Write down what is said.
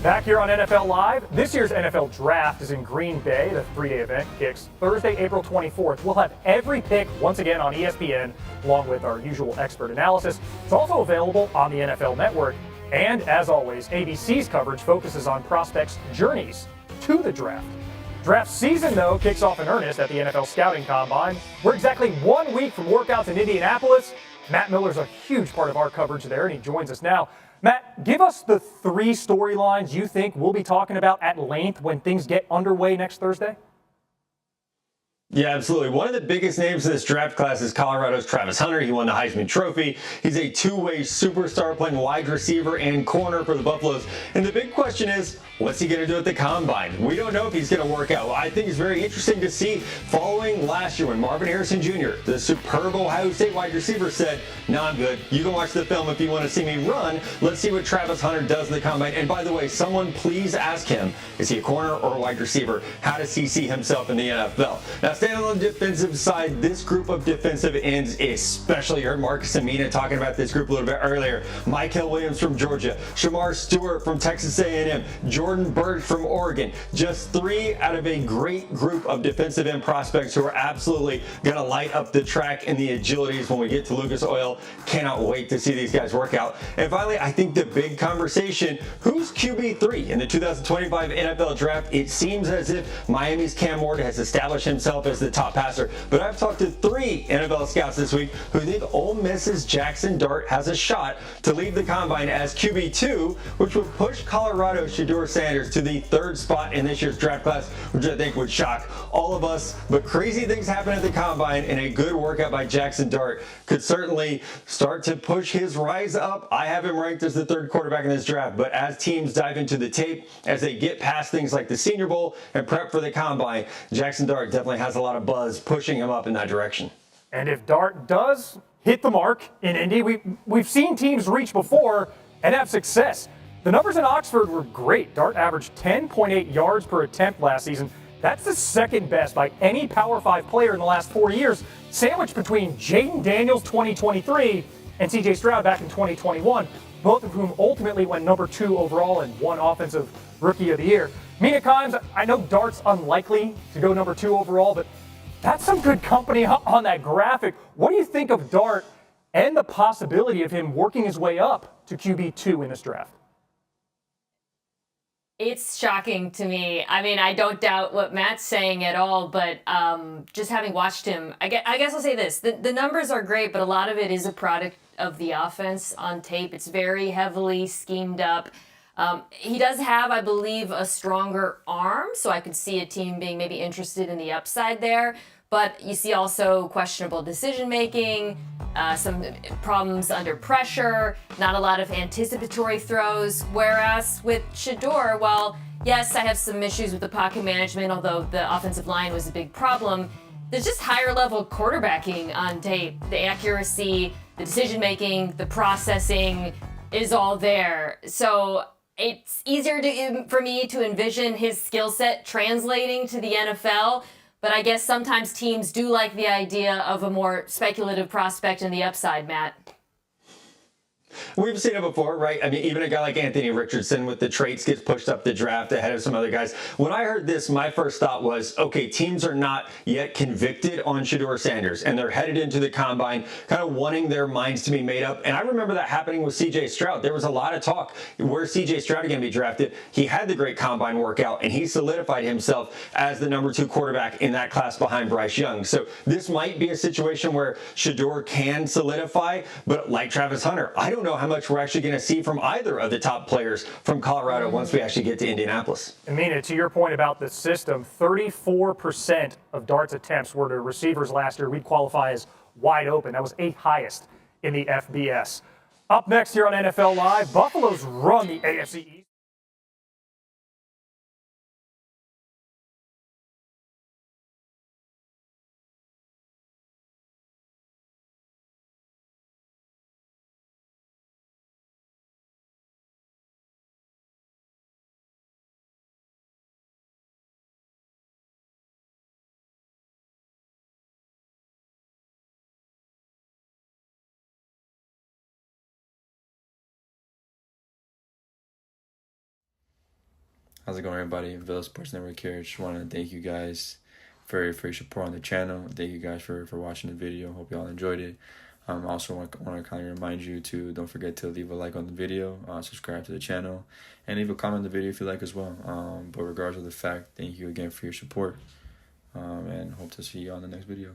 Back here on NFL Live, this year's NFL Draft is in Green Bay. The three-day event kicks Thursday, April 24th. We'll have every pick once again on ESPN, along with our usual expert analysis. It's also available on the NFL Network. And as always, ABC's coverage focuses on prospects' journeys to the draft. Draft season, though, kicks off in earnest at the NFL Scouting Combine. We're exactly 1 week from workouts in Indianapolis. Matt Miller's a huge part of our coverage there, and he joins us now. Matt, give us the three storylines you think we'll be talking about at length when things get underway next Thursday. Yeah, absolutely. One of the biggest names in this draft class is Colorado's Travis Hunter. He won the Heisman Trophy. He's a two-way superstar playing wide receiver and corner for the Buffaloes. And the big question is, what's he going to do at the Combine? We don't know if he's going to work out. I think it's very interesting to see following last year when Marvin Harrison Jr., the superb Ohio State wide receiver, said, "No, I'm good. You can watch the film if you want to see me run. Let's see what Travis Hunter does in the Combine." And by the way, someone please ask him, is he a corner or a wide receiver? How does he see himself in the NFL? Now, staying on the defensive side, this group of defensive ends especially, you heard Marcus Amina talking about this group a little bit earlier. Mykel Williams from Georgia, Shamar Stewart from Texas A&M, Jordan Burch from Oregon. Just three out of a great group of defensive end prospects who are absolutely going to light up the track in the agilities when we get to Lucas Oil. Cannot wait to see these guys work out. And finally, I think the big conversation, who's QB3 in the 2025 NFL Draft? It seems as if Miami's Cam Ward has established himself as the top passer, but I've talked to three NFL scouts this week who think Ole Miss's Jackson Dart has a shot to lead the Combine as QB2, which would push Colorado's Shedeur Sanders to the third spot in this year's draft class, which I think would shock all of us. But crazy things happen at the Combine, and a good workout by Jackson Dart could certainly start to push his rise up. I have him ranked as the third quarterback in this draft, but as teams dive into the tape, as they get past things like the Senior Bowl and prep for the Combine, Jackson Dart definitely has a lot of buzz pushing him up in that direction. And if Dart does hit the mark in Indy, we've seen teams reach before and have success. The numbers in Oxford were great. Dart averaged 10.8 yards per attempt last season. That's the second best by any Power 5 player in the last 4 years, sandwiched between Jaden Daniels 2023 and CJ Stroud back in 2021, both of whom ultimately went number 2 overall and won Offensive Rookie of the Year. Mina Kimes, I know Dart's unlikely to go number 2 overall, but that's some good company on that graphic. What do you think of Dart and the possibility of him working his way up to QB2 in this draft? It's shocking to me. I mean, I don't doubt what Matt's saying at all, but just having watched him, I guess I'll say this. The numbers are great, but a lot of it is a product of the offense on tape. It's very heavily schemed up. He does have, I believe, a stronger arm, so I could see a team being maybe interested in the upside there. But you see also questionable decision-making, some problems under pressure, not a lot of anticipatory throws. Whereas with Shedeur, well, yes, I have some issues with the pocket management, although the offensive line was a big problem. There's just higher-level quarterbacking on tape. The accuracy, the decision-making, the processing is all there. So it's easier for me to envision his skill set translating to the NFL, but I guess sometimes teams do like the idea of a more speculative prospect in the upside, Matt. We've seen it before, right? I mean, even a guy like Anthony Richardson with the traits gets pushed up the draft ahead of some other guys. When I heard this, my first thought was, okay, teams are not yet convicted on Shedeur Sanders, and they're headed into the Combine kind of wanting their minds to be made up. And I remember that happening with CJ Stroud. There was a lot of talk. Where's CJ Stroud going to be drafted? He had the great Combine workout, and he solidified himself as the number 2 quarterback in that class behind Bryce Young. So this might be a situation where Shedeur can solidify, but like Travis Hunter, I don't know how much we're actually going to see from either of the top players from Colorado once we actually get to Indianapolis. Amina, to your point about the system, 34% of Dart's attempts were to receivers last year. We'd qualify as wide open. That was 8th highest in the FBS. Up next here on NFL Live, Buffalo's run the AFC East. How's it going, everybody? Villa Sports Network here. Just want to thank you guys for your support on the channel. Thank you guys for watching the video. Hope y'all enjoyed it. Also want to kind of remind you to don't forget to leave a like on the video, subscribe to the channel, and leave a comment on the video if you like as well. But regardless of the fact, thank you again for your support, and hope to see you on the next video.